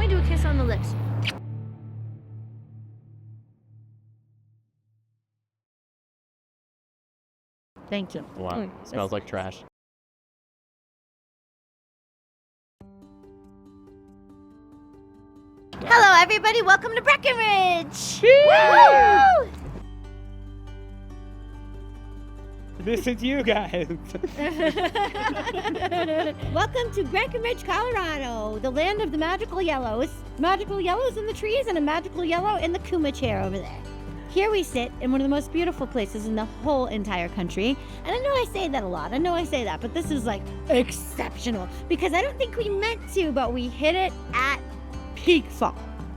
gonna do a kiss on the lips. Thank you. Wow, smells like trash. Hello, everybody. Welcome to Breckenridge. Woo! This is you guys. Welcome to Breckenridge, Colorado, the land of the magical yellows. Magical yellows in the trees and a magical yellow in the Kuma chair over there. Here we sit in one of the most beautiful places in the whole entire country. And I know I say that a lot. But this is like exceptional because I don't think we meant to, but we hit it at peak fall.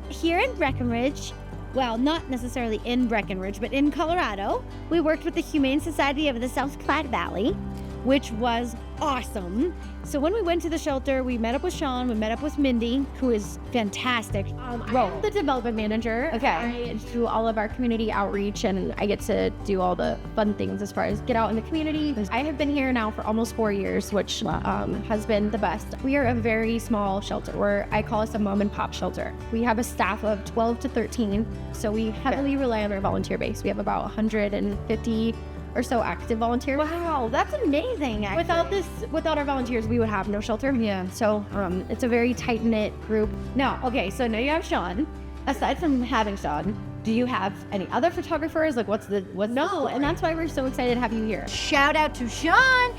Here in Breckenridge, well, not necessarily in Breckenridge, but in Colorado, we worked with the Humane Society of the South Platte Valley, which was awesome. So when we went to the shelter, we met up with Shawn, we met up with Mindy, who is fantastic. I'm the development manager. Okay. I do all of our community outreach, and I get to do all the fun things as far as get out in the community. I have been here now for almost 4 years, which has been the best. We are a very small shelter. I call us a mom and pop shelter. We have a staff of 12 to 13, so we heavily rely on our volunteer base. We have about 150 or so active volunteers. Wow, that's amazing. Actually. Without our volunteers, we would have no shelter. Yeah. So it's a very tight-knit group. No, okay, so now you have Shawn. Aside from having Shawn, do you have any other photographers? Like, what's the No, and that's why we're so excited to have you here. Shout out to Shawn.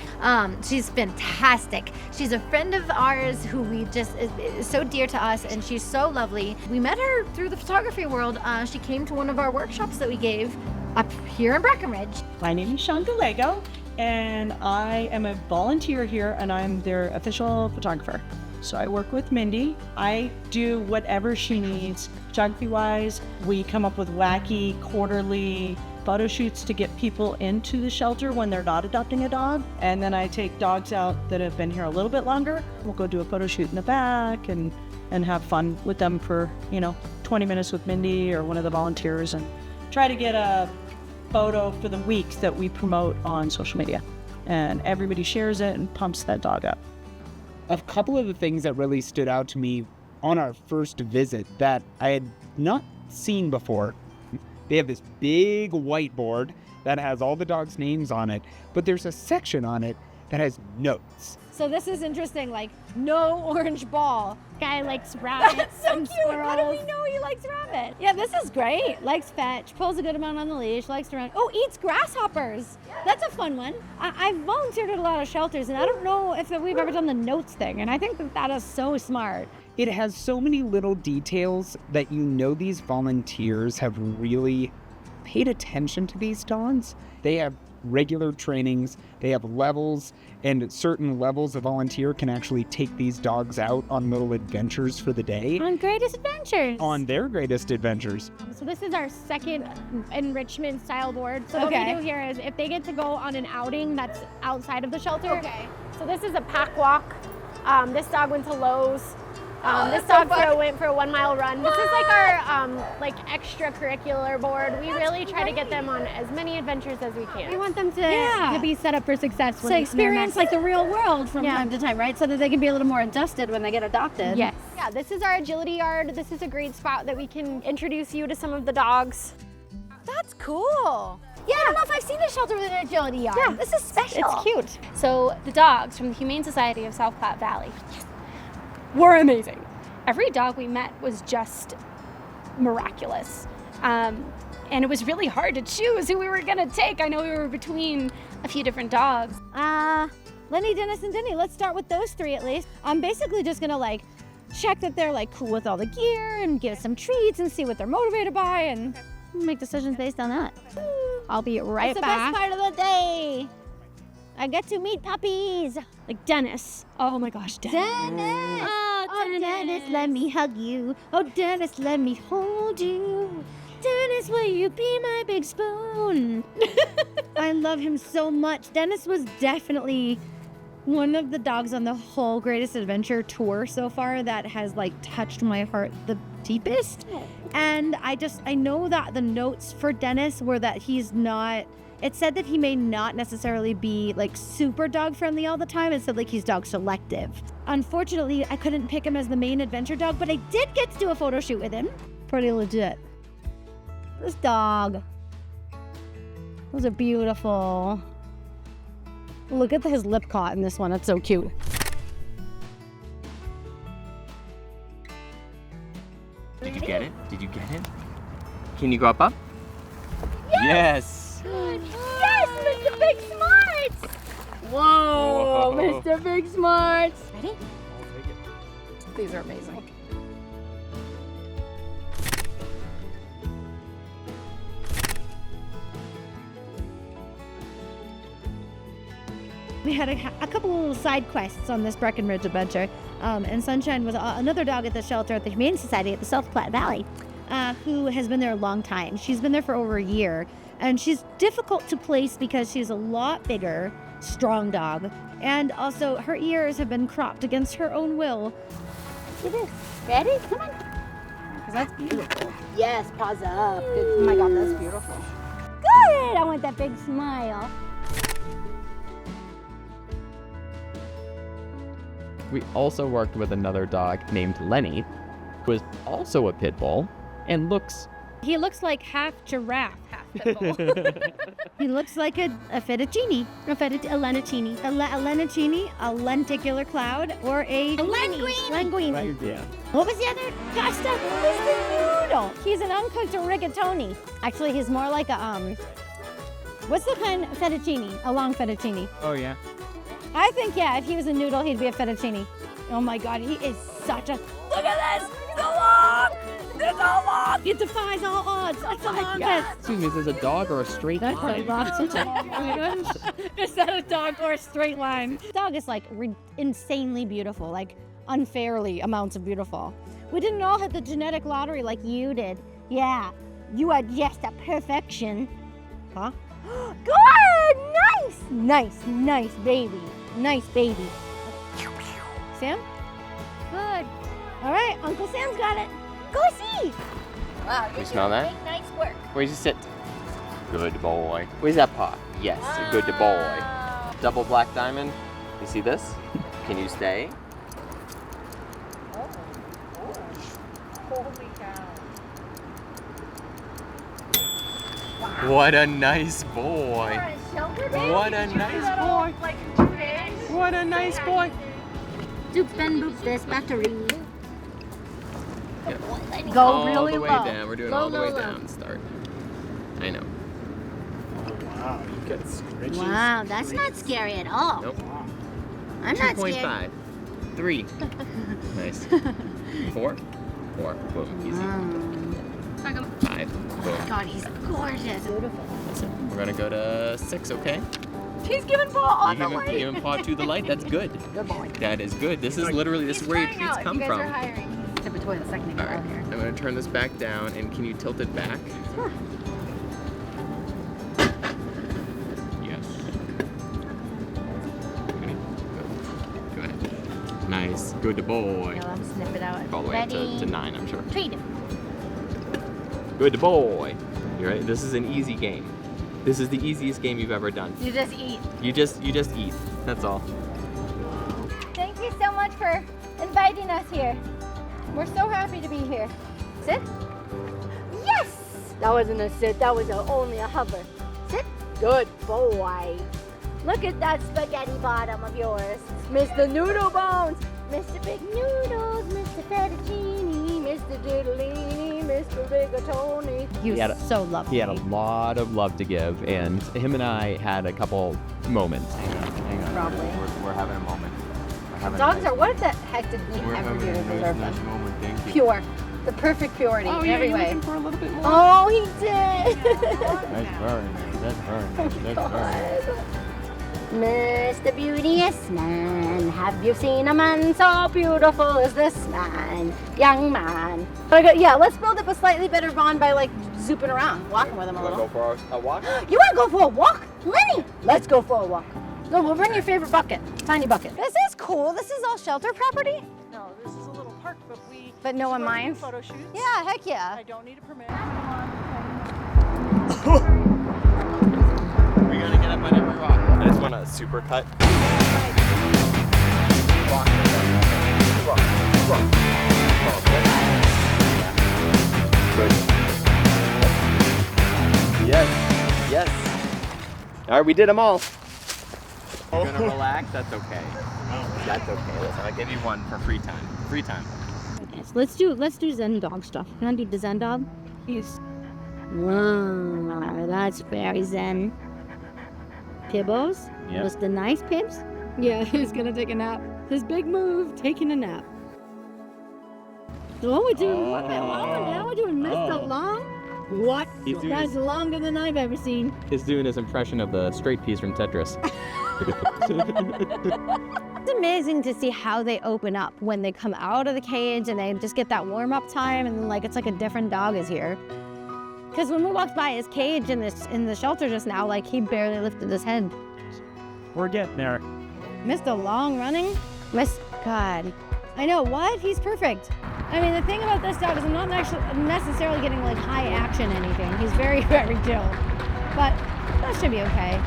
She's fantastic. She's a friend of ours who we just is so dear to us, and she's so lovely. We met her through the photography world. She came to one of our workshops that we gave up here in Breckenridge. My name is Shawn Gallego, and I am a volunteer here, and I'm their official photographer. So I work with Mindy. I do whatever she needs. Photography-wise, we come up with wacky quarterly photo shoots to get people into the shelter when they're not adopting a dog. And then I take dogs out that have been here a little bit longer. We'll go do a photo shoot in the back and have fun with them for, 20 minutes with Mindy or one of the volunteers, and try to get a photo for the weeks that we promote on social media. And everybody shares it and pumps that dog up. A couple of the things that really stood out to me on our first visit that I had not seen before. They have this big whiteboard that has all the dogs' names on it, but there's a section on it that has notes. So this is interesting, like, no orange ball. Guy likes rabbits. That's so and cute. squirrels. How do we know he likes rabbit? Yeah, this is great. Likes fetch, pulls a good amount on the leash, likes to run. Oh, eats grasshoppers. That's a fun one. I've volunteered at a lot of shelters, and I don't know if we've ever done the notes thing, and I think that is so smart. It has so many little details that these volunteers have really paid attention to these dogs. They have regular trainings, they have levels, and certain levels of volunteer can actually take these dogs out on little adventures for the day. On greatest adventures. On their greatest adventures. So this is our second enrichment style board. So what we do here is if they get to go on an outing that's outside of the shelter. Okay. So this is a pack walk. This dog went to Lowe's. This dog went for a 1 mile run. This is like our extracurricular board. We really try to get them on as many adventures as we can. We want them to be set up for success. to experience like the real world from time to time, right? So that they can be a little more adjusted when they get adopted. Yes. Yeah, this is our agility yard. This is a great spot that we can introduce you to some of the dogs. That's cool. Yeah, I don't know if I've seen a shelter with an agility yard. Yeah, this is special. It's cute. So the dogs from the Humane Society of South Platte Valley were amazing. Every dog we met was just miraculous. And it was really hard to choose who we were gonna take. I know we were between a few different dogs. Lenny, Dennis, and Denny, let's start with those three at least. I'm basically just gonna check that they're cool with all the gear and give some treats and see what they're motivated by and make decisions based on that. I'll be right back. That's the best part of the day. I get to meet puppies. Like Dennis. Oh my gosh, Dennis. Dennis! Oh, Dennis, let me hug you. Oh, Dennis, let me hold you. Dennis, will you be my big spoon? I love him so much. Dennis was definitely one of the dogs on the whole Greatest Adventure tour so far that has touched my heart the deepest. And I know that the notes for Dennis were that he's not It said that he may not necessarily be like super dog friendly all the time. It said like he's dog selective. Unfortunately, I couldn't pick him as the main adventure dog, but I did get to do a photo shoot with him. Pretty legit. This dog. Those are beautiful. Look at his lip caught in this one. That's so cute. Did you get it? Did you get it? Can you go up? Yes! Yes, Mr. Big Smarts! Whoa, Mr. Big Smarts. Ready? These are amazing. We had a couple little side quests on this Breckenridge adventure. And Sunshine was another dog at the shelter at the Humane Society at the South Platte Valley, who has been there a long time. She's been there for over a year. And she's difficult to place because she's a lot bigger, strong dog. And also her ears have been cropped against her own will. Look at this. Ready? Come on. Because that's beautiful. Yes, paws up. Oh my God, that's beautiful. Good. I want that big smile. We also worked with another dog named Lenny, who is also a pit bull and looks... He looks like half giraffe, half pit bull. He looks like a fettuccine, a lenticini, a lenticini, a lenticular cloud, or a languine. Yeah. What was the other? Gosh, that was the noodle. He's an uncooked rigatoni. Actually, he's more like a what's the kind of fettuccine? A long fettuccine. Oh, yeah. I think, yeah, if he was a noodle, he'd be a fettuccine. Oh my God, he is such a... Look at this! He's so long! It's so long! It defies all odds. It's the longest. Excuse me, is this a dog or a straight line? Is that a dog or a straight line? Dog is like insanely beautiful, like unfairly amounts of beautiful. We didn't all hit the genetic lottery like you did. Yeah, you are just a perfection. Huh? Good! Nice baby. Nice baby. Sam? Good. All right, Uncle Sam's got it. Go see. Wow, You smell that? Nice work. Where's you sit? Good boy. Where's that paw? Yes, good boy. Double black diamond. You see this? Can you stay? Holy cow. What a nice boy. What a nice boy. Like 2 days. What a nice boy. Doops and boops this battery. Go All really the way low. down. We're doing Low, all the low, way low. down. Start. I know. Wow, you got scritches. Wow, that's not scary at all. Nope. I'm not scared. 2.5. 3. Nice. 4. 4. Boom. Easy. 5. Boom. God, he's gorgeous. Beautiful. That's it. We're gonna go to 6, okay? He's giving paw on the You light. give him paw to the light. That's good. Good boy. That is good. This is literally this is where your treats come you guys from. Are hiring. Tip a toy the second you All get right. out here. I'm gonna turn this back down, and can you tilt it back? Sure. Yes. Go ahead. Nice. Good boy. Now let's snip it out. All the way up Ready. to 9, I'm sure. Treat him. Good boy. You ready? This is an easy game. This is the easiest game you've ever done. You just eat. You just eat. That's all. Thank you so much for inviting us here. We're so happy to be here. Sit. Yes! That wasn't a sit, that was only a hover. Sit. Good boy. Look at that spaghetti bottom of yours. Mr. Noodle Bones, Mr. Big Noodles, Mr. Fettuccine, Mr. Diddlini, Mr. Rigatoni. He had a- so lovely. He had a lot of love to give, and him and I had a couple moments. Hang on. Probably. We're having a moment. Dogs are, what the heck did we ever do to deserve them? Pure. The perfect purity in every way. for a little bit more? Oh, he did. That's very nice. That's very nice. That's very nice. Mr. Beauteous Man, have you seen a man so beautiful as this man, young man? Yeah, let's build up a slightly better bond by like zooping around, walking with him a Wanna little. go for a walk? You want to go for a walk? Lenny, let's go for a walk. No, we'll bring your favorite bucket, tiny bucket. This is cool. This is all shelter property. No, this is a little park, but we. But no one we're doing minds? Photo shoots. Yeah, heck yeah. I don't need a permit. Whenever you walk. I just want a super cut. Good. Yes. All right, we did them all. You're gonna relax? That's okay. That's okay. Listen, I'll give you one for free time. Free time. Yes, let's do Zen dog stuff. Can I do the Zen dog? He's Wow, that's very Zen. Pibbos? Yep. Was the nice Pibbs? yeah, he's gonna take a nap. His big move, taking a nap. Oh, we're doing one minute. Oh, now we're doing Mr. Long? What? He's doing That's longer than I've ever seen. He's doing his impression of the straight piece from Tetris. It's amazing to see how they open up when they come out of the cage and they just get that warm-up time and like it's like a different dog is here. Because when we walked by his cage in the shelter just now, like he barely lifted his head. We're getting there. Mr. Long running? God. I know, what? He's perfect. I mean, the thing about this dog is I'm not actually necessarily getting like high action anything. He's very, very chill. But that should be okay.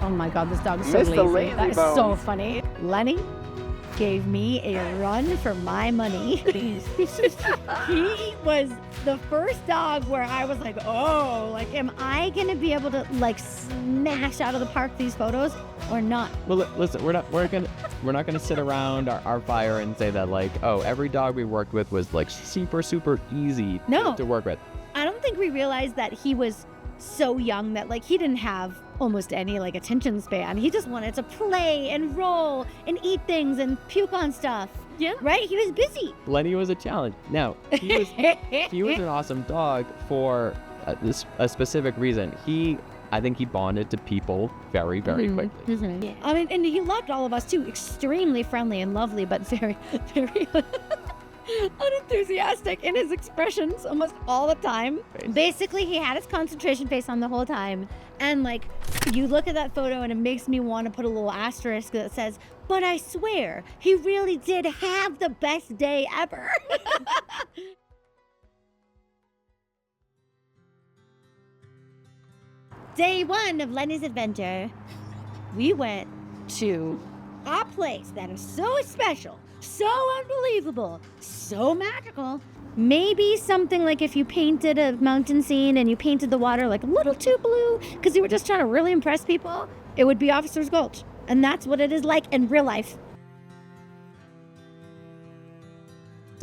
Oh my God, this dog is so Mr. lazy. That is Lazybones. so funny. Lenny gave me a run for my money. He was the first dog where I was like, oh, like, am I gonna be able to like smash out of the park these photos or not? Well, listen, we're not gonna sit around our fire and say that like, oh, every dog we worked with was like super easy No. to work with. I don't think we realized that he was so young that like he didn't have almost any like attention span. He just wanted to play and roll and eat things and puke on stuff. Yeah. Right? He was busy. Lenny was a challenge. Now, he was an awesome dog for a specific reason. I think he bonded to people very quickly. Yeah. I mean, and he loved all of us too. Extremely friendly and lovely, but very, very unenthusiastic in his expressions almost all the time. Basically, he had his concentration face on the whole time. And like, you look at that photo and it makes me want to put a little asterisk that says, but I swear, he really did have the best day ever. Day one of Lenny's adventure, we went to a place that is so special, so unbelievable, so magical. Maybe something like if you painted a mountain scene and you painted the water like a little too blue because you were just trying to really impress people, it would be Officer's Gulch. And that's what it is like in real life.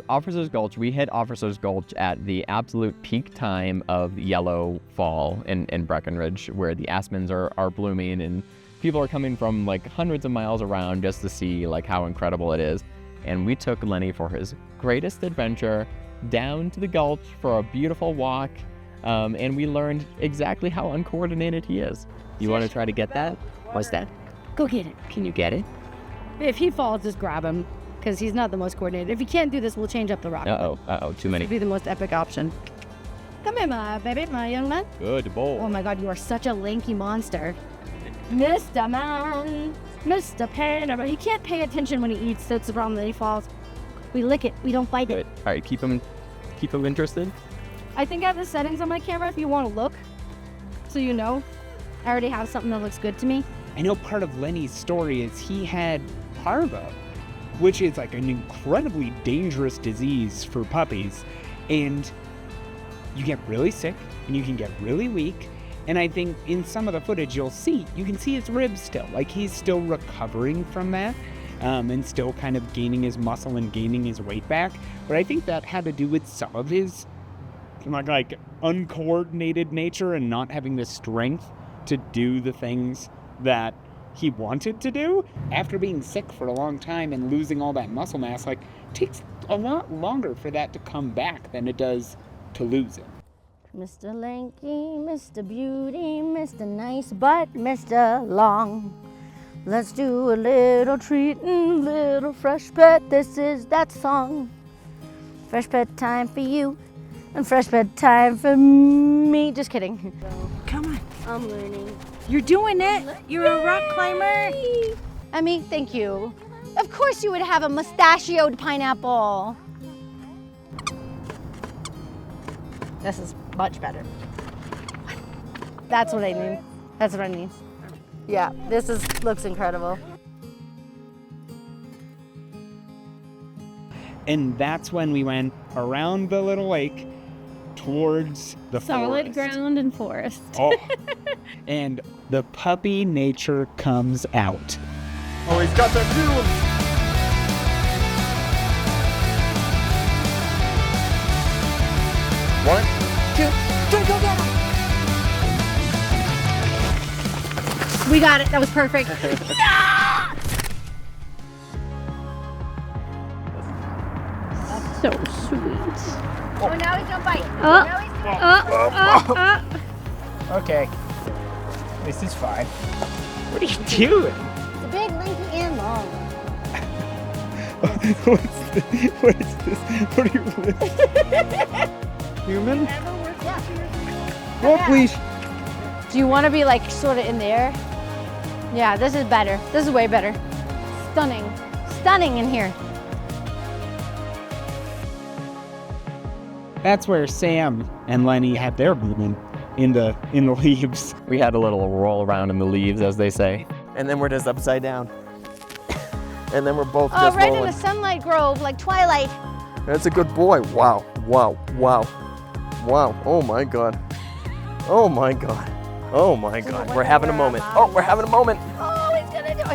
Officer's Gulch, we hit Officer's Gulch at the absolute peak time of yellow fall in Breckenridge, where the aspens are blooming and people are coming from like hundreds of miles around just to see like how incredible it is. And we took Lenny for his greatest adventure down to the Gulch for a beautiful walk, and we learned exactly how uncoordinated he is. You want to try to get that? What's that? Go get it. Can you get it? If he falls, just grab him because he's not the most coordinated. If he can't do this, we'll change up the rock. Uh-oh, too many. It'd be the most epic option. Come here, my baby, my young man. Good boy. Oh my God, you are such a lanky monster. Mr. Man, Mr. Pan. He can't pay attention when he eats. That's the problem that he falls. We lick it. We don't bite it. Good. All right, keep him interested. I think I have the settings on my camera if you want to look. So you know. I already have something that looks good to me. I know part of Lenny's story is he had parvo, which is like an incredibly dangerous disease for puppies. And you get really sick and you can get really weak. And I think in some of the footage you can see his ribs still. Like he's still recovering from that. And still kind of gaining his muscle and gaining his weight back. But I think that had to do with some of his like uncoordinated nature and not having the strength to do the things that he wanted to do. After being sick for a long time and losing all that muscle mass, like it takes a lot longer for that to come back than it does to lose it. Mr. Lanky, Mr. Beauty, Mr. Nice Butt, Mr. Long. Let's do a little treatin', little fresh pet. This is that song. Fresh pet time for you, and fresh pet time for me. Just kidding. Come on. I'm learning. You're doing it. You're a rock climber. I mean, thank you. Of course you would have a mustachioed pineapple. This is much better. That's what I need. That's what I need. Yeah, this looks incredible. And that's when we went around the little lake towards the Solid forest. ground and forest. Oh. And the puppy nature comes out. Oh, he's got that new one. One, two, three, go, go. We got it. That was perfect. So sweet. Oh, now he's gonna bite. Oh. Now he's gonna Okay. This is fine. What are you doing? It's a big, lanky, and long. What is this? What are your lips? Human? Oh, please. Do you want to be like sort of in there? Yeah, this is better. This is way better. Stunning. Stunning in here. That's where Sam and Lenny had their movement in the leaves. We had a little roll around in the leaves, as they say. And then we're just upside down. And then we're both Oh, just right in rolling. the sunlight grove, like Twilight. That's a good boy. Wow, wow, wow. Wow, oh my God. Oh my God. Oh my God. We're having a moment. Oh, we're having a moment. Oh, he's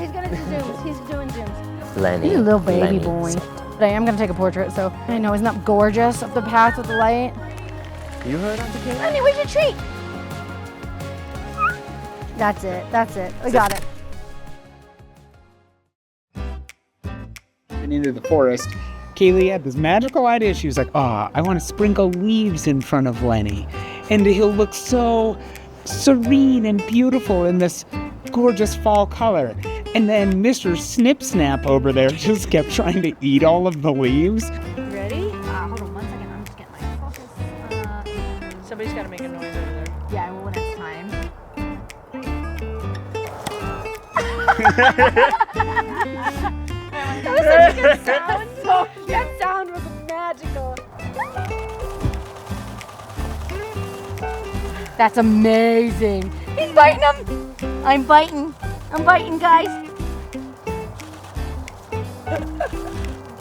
gonna do zooms. He's doing zooms. Lenny. He's a little baby boy. But I am gonna take a portrait, so I know, isn't that gorgeous up the path with the light? You heard Auntie Kaylee? Lenny, where's your treat? That's it. We got it. And into the forest, Kaylee had this magical idea. She was like, I want to sprinkle leaves in front of Lenny. And he'll look so serene and beautiful in this gorgeous fall color. And then Mr. Snip Snap over there just kept trying to eat all of the leaves. Ready? Hold on 1 second. I'm just getting my focus. Somebody's got to make a noise over there. Yeah, well, when it's time. That was such a good sound. That sound was magical. That's amazing. He's biting him. I'm biting, guys.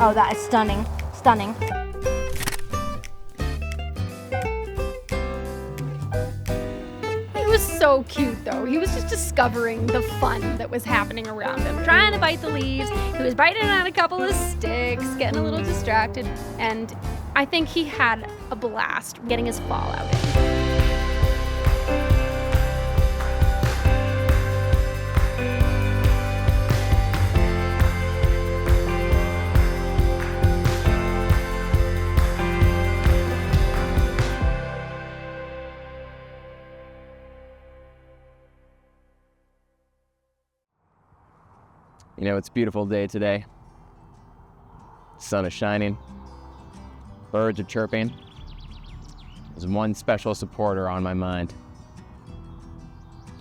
Oh, that is stunning. Stunning. He was so cute though. He was just discovering the fun that was happening around him. Trying to bite the leaves. He was biting on a couple of sticks, getting a little distracted. And I think he had a blast getting his fall out in. You know, it's a beautiful day today. Sun is shining. Birds are chirping. There's one special supporter on my mind.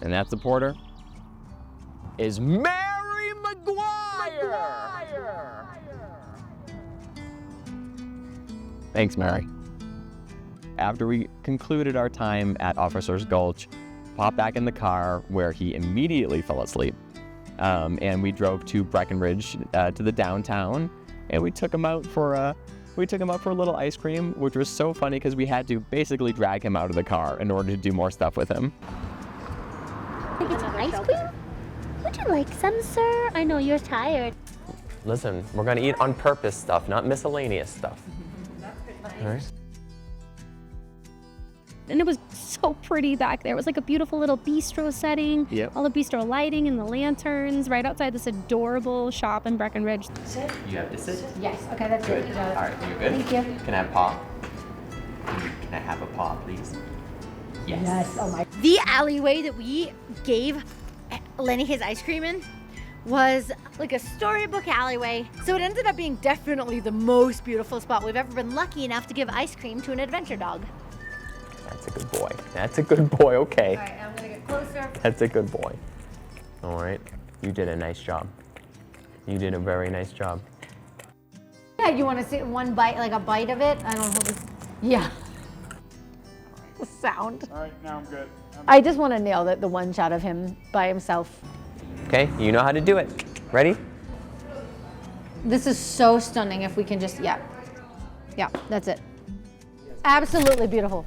And that supporter is Mary McGuire! Thanks, Mary. After we concluded our time at Officer's Gulch, popped back in the car where he immediately fell asleep. And we drove to Breckenridge, to the downtown, and we took him out for a little ice cream, which was so funny because we had to basically drag him out of the car in order to do more stuff with him. Ice cream? Would you like some, sir? I know you're tired. Listen, we're going to eat on purpose stuff, not miscellaneous stuff. All right. And it was so pretty back there. It was like a beautiful little bistro setting. Yep. All the bistro lighting and the lanterns right outside this adorable shop in Breckenridge. You have to sit. Yes, okay, that's Good. it. All right, you good? Thank you. Can I have paw? Can I have a paw, please? Yes. Oh my. The alleyway that we gave Lenny his ice cream in was like a storybook alleyway. So it ended up being definitely the most beautiful spot we've ever been lucky enough to give ice cream to an adventure dog. That's a good boy. That's a good boy, okay. All right, I'm gonna get closer. That's a good boy. All right, you did a nice job. You did a very nice job. Yeah, you want to see one bite, like a bite of it? I don't know. Yeah. The sound. All right, now I'm good. I just want to nail the one shot of him by himself Okay, you know how to do it. Ready? This is so stunning if we can just, yeah, that's it. Absolutely beautiful.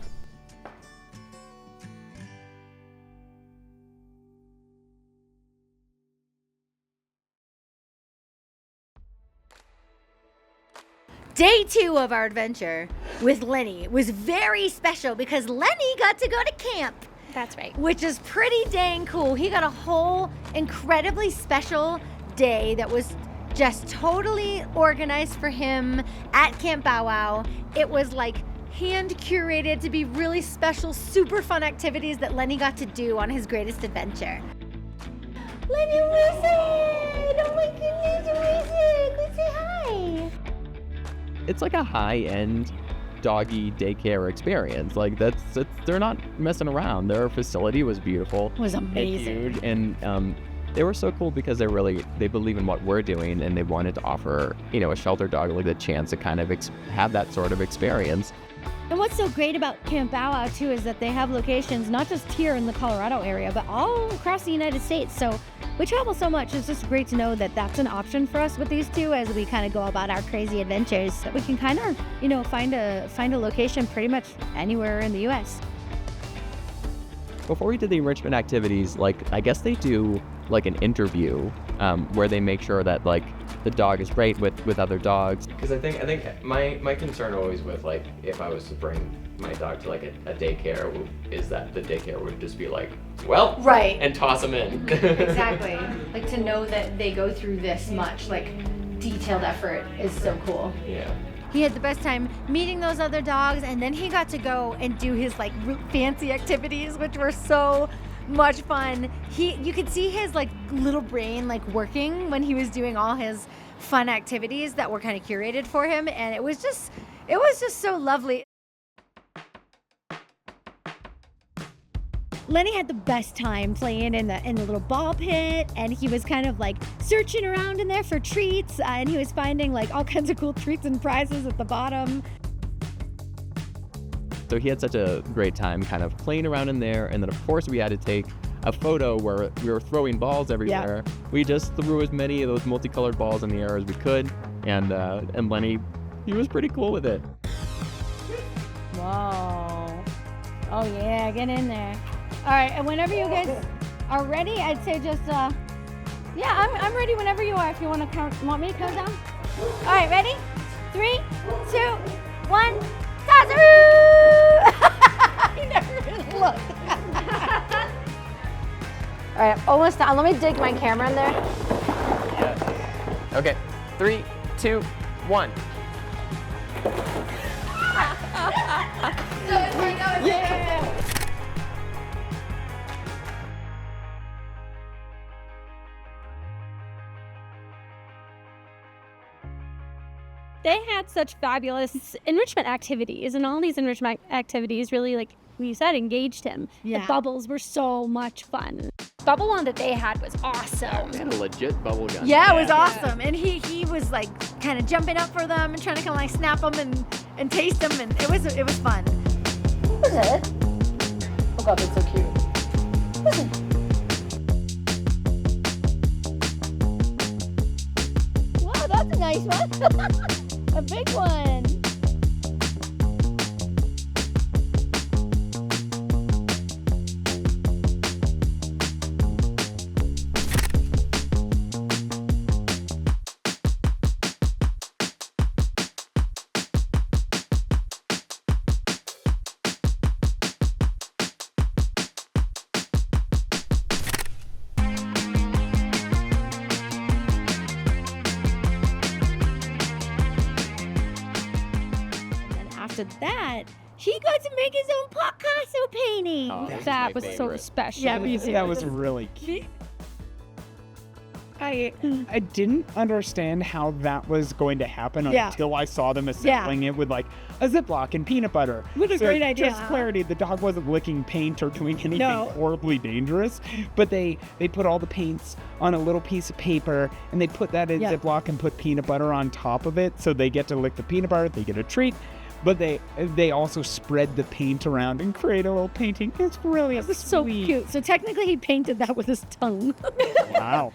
Day 2 of our adventure with Lenny was very special because Lenny got to go to camp, That's right. which is pretty dang cool. He got a whole incredibly special day that was just totally organized for him at Camp Bow Wow. It was like hand curated to be really special, super fun activities that Lenny got to do on his greatest adventure. Lenny Wizard! Oh my goodness, Wizard! Let's say hi! It's like a high-end doggy daycare experience. Like they're not messing around. Their facility was beautiful. It was amazing. And huge, and they were so cool because they believe in what we're doing, and they wanted to offer, a shelter dog like the chance to kind of have that sort of experience. And what's so great about Camp Bow Wow too is that they have locations not just here in the Colorado area, but all across the United States. So we travel so much. It's just great to know that that's an option for us with these two as we kind of go about our crazy adventures. That we can kind of, find a location pretty much anywhere in the U.S. Before we did the enrichment activities, I guess they do an interview where they make sure that the dog is great with other dogs. Because I think my concern always with if I was to bring my dog to a daycare is that the daycare would just be Right. and toss them in. Exactly. To know that they go through this much, detailed effort is so cool. Yeah. He had the best time meeting those other dogs, and then he got to go and do his fancy activities, which were so much fun. You could see his little brain working when he was doing all his fun activities that were kind of curated for him, and it was just so lovely. Lenny had the best time playing in the little ball pit, and he was kind of searching around in there for treats, and he was finding all kinds of cool treats and prizes at the bottom. So he had such a great time kind of playing around in there, and then of course we had to take a photo where we were throwing balls everywhere. Yeah. We just threw as many of those multicolored balls in the air as we could, and Lenny, he was pretty cool with it. Whoa. Oh yeah, get in there. All right, and whenever you guys are ready, I'd say just, yeah, I'm ready whenever you are. If you want me to count down? All right, ready? 3, 2, 1, Tazaroo! You never really looked. All right, almost done. Let me dig my camera in there. Yeah. Okay, 3, 2, 1. Yeah! They had such fabulous enrichment activities, and all these enrichment activities really, like we said, engaged him. Yeah. The bubbles were so much fun. Bubble one that they had was awesome. We had a legit bubble gun. Yeah, it was awesome. And he was kind of jumping up for them and trying to kind of snap them and taste them, and it was fun. Look at it. Oh God, that's so cute. Listen. Wow, that's a nice one. A big one. After that, he got to make his own Picasso painting. Oh, That was so special. Yeah, me too. That was really cute. I didn't understand how that was going to happen until I saw them assembling it with a Ziploc and peanut butter. What a great idea. Just clarity, the dog wasn't licking paint or doing anything horribly dangerous, but they put all the paints on a little piece of paper, and they put that in Ziploc and put peanut butter on top of it, so they get to lick the peanut butter, they get a treat. But they also spread the paint around and create a little painting. It's really It was so sweet. cute. So technically he painted that with his tongue. Wow.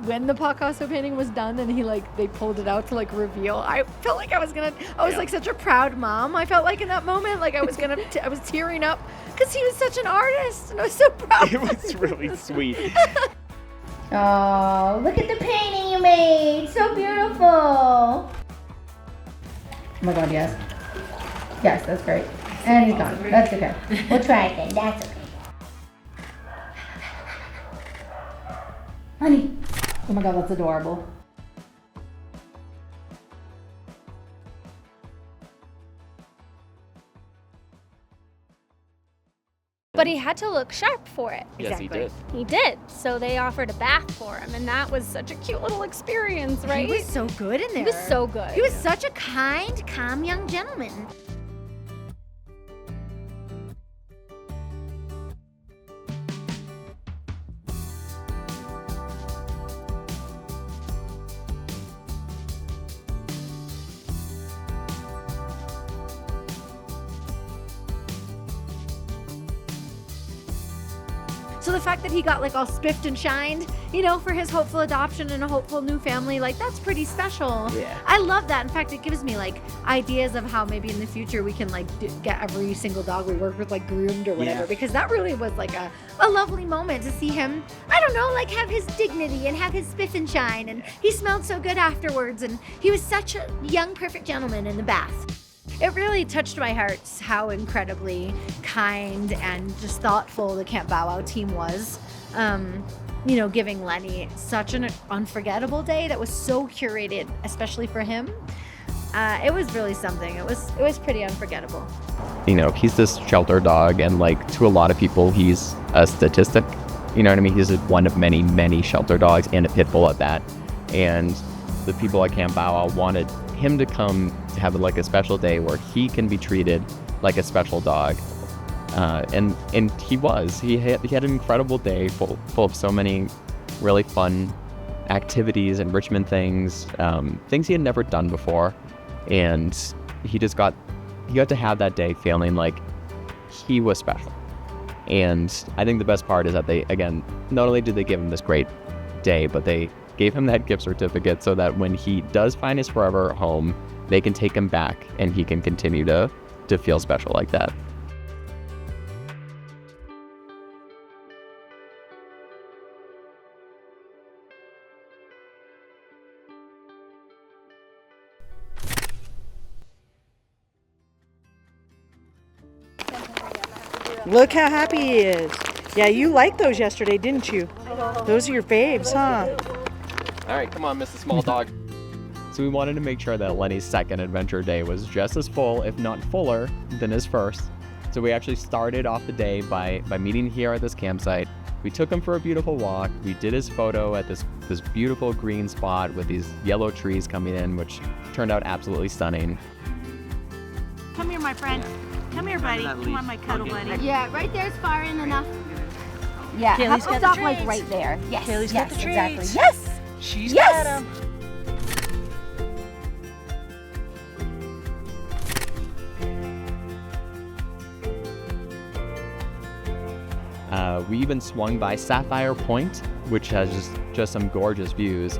When the Picasso painting was done and they pulled it out to reveal, I felt like I was like such a proud mom. I felt like in that moment, like I was tearing up because he was such an artist and I was so proud. It was really sweet. Oh, look at the painting you made. So beautiful. Oh my God, yes. Yes, that's great. And he's gone. That's okay. We'll try again. That's okay. Honey. Oh my God, that's adorable. But he had to look sharp for it. Yes, he did. He did. So they offered a bath for him, and that was such a cute little experience, right? He was so good in there. He was so good. He was such a kind, calm young gentleman. So the fact that he got all spiffed and shined, for his hopeful adoption and a hopeful new family, that's pretty special. Yeah. I love that. In fact, it gives me ideas of how maybe in the future we can get every single dog we work with groomed or whatever, Yeah. because that really was a lovely moment to see him, I don't know, have his dignity and have his spiff and shine, and he smelled so good afterwards, and he was such a young, perfect gentleman in the bath. It really touched my heart how incredibly kind and just thoughtful the Camp Bow Wow team was. Giving Lenny such an unforgettable day that was so curated, especially for him. It was really something. It was pretty unforgettable. He's this shelter dog, and to a lot of people, he's a statistic. You know what I mean? He's one of many, many shelter dogs, and a pit bull at that. And the people at Camp Bow Wow wanted him to come to have a special day where he can be treated like a special dog. And he was. He had an incredible day full of so many really fun activities, enrichment things, things he had never done before. And he got to have that day feeling like he was special. And I think the best part is that they, again, not only did they give him this great day, but they gave him that gift certificate so that when he does find his forever home, they can take him back and he can continue to feel special like that. Look how happy he is. Yeah, you liked those yesterday, didn't you? Those are your faves, huh? All right, come on, Mr. Small Dog. So we wanted to make sure that Lenny's second adventure day was just as full, if not fuller, than his first. So we actually started off the day by meeting here at this campsite. We took him for a beautiful walk. We did his photo at this beautiful green spot with these yellow trees coming in, which turned out absolutely stunning. Come here, my friend. Come here, buddy. Come on, my cuddle buddy. Yeah, right there's far in enough. Yeah, Kaylee's got the stop treats. right there. Yes, Kaylee's yes, got the exactly. treats. Yes, She's Yes! got him. We even swung by Sapphire Point, which has just some gorgeous views.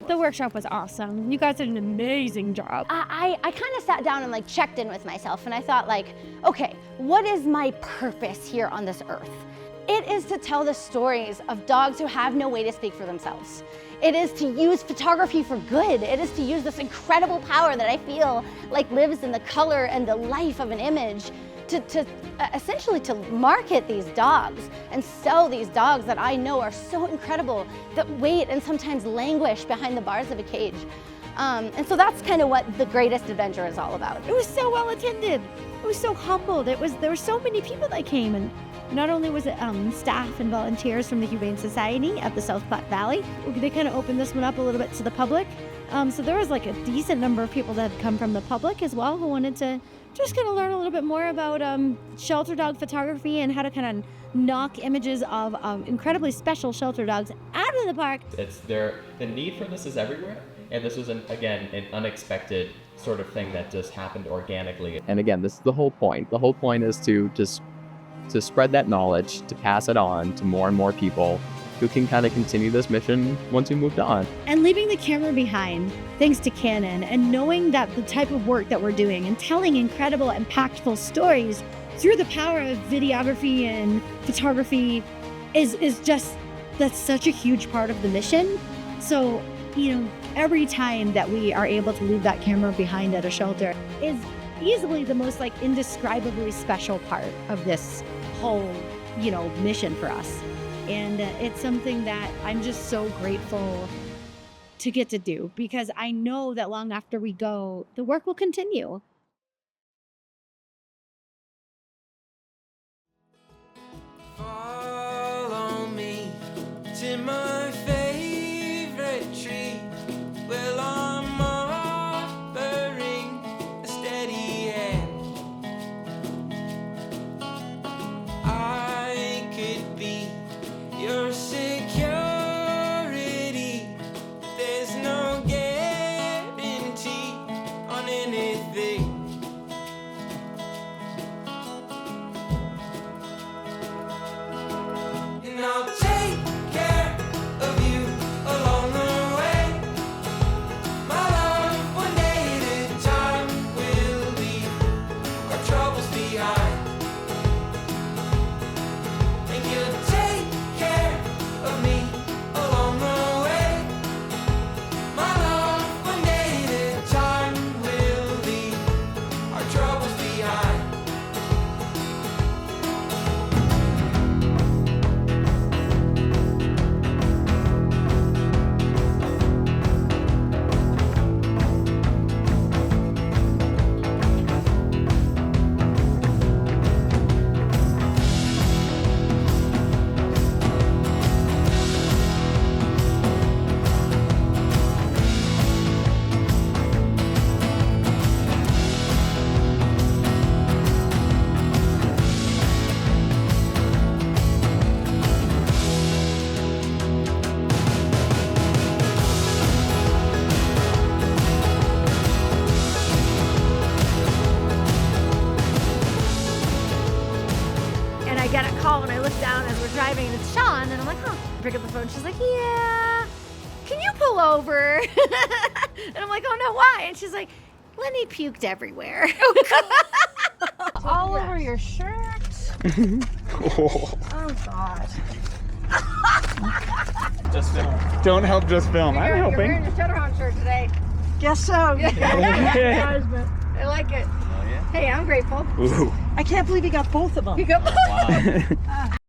The workshop was awesome. You guys did an amazing job. I kind of sat down and like checked in with myself, and I thought like, okay, what is my purpose here on this earth? It is to tell the stories of dogs who have no way to speak for themselves. It is to use photography for good. It is to use this incredible power that I feel like lives in the color and the life of an image to essentially to market these dogs and sell these dogs that I know are so incredible that wait and sometimes languish behind the bars of a cage. And so that's kind of what the Greatest Adventure is all about. It was so well attended. It was so humbled. There were so many people that came, and not only was it staff and volunteers from the Humane Society at the South Platte Valley, they kind of opened this one up a little bit to the public. So there was like a decent number of people that had come from the public as well who wanted to just kind of learn a little bit more about shelter dog photography and how to kind of knock images of incredibly special shelter dogs out of the park. It's there. The need for this is everywhere, and this was again an unexpected sort of thing that just happened organically. And again, this is the whole point. The whole point is to spread that knowledge, to pass it on to more and more people who can kind of continue this mission once we moved on. And leaving the camera behind, thanks to Canon, and knowing that the type of work that we're doing and telling incredible, impactful stories through the power of videography and photography is just, that's such a huge part of the mission. So, every time that we are able to leave that camera behind at a shelter is easily the most like indescribably special part of this whole, mission for us. And it's something that I'm just so grateful to get to do, because I know that long after we go, the work will continue. Follow me to my favorite tree. Well, I'm offering a steady hand. I could be your security. There's no guarantee on anything. And I'll take care of you along the way. My love, one day at a time, will leave our troubles behind. And you'll take care of me along the way. My love, one day at a time, will leave our troubles behind. And I get a call when I look down as we're driving, and it's Shawn, and I'm like, huh. I pick up the phone, she's like, yeah, can you pull over? And I'm like, oh no, why? And she's like, Lenny puked everywhere. All over your shirt. Oh God. Just film. Don't help, just film. I'm You're helping. wearing your Shutterhound shirt today. Guess so. I like it. Oh yeah. Hey, I'm grateful. Ooh. I can't believe you got both of them. Wow.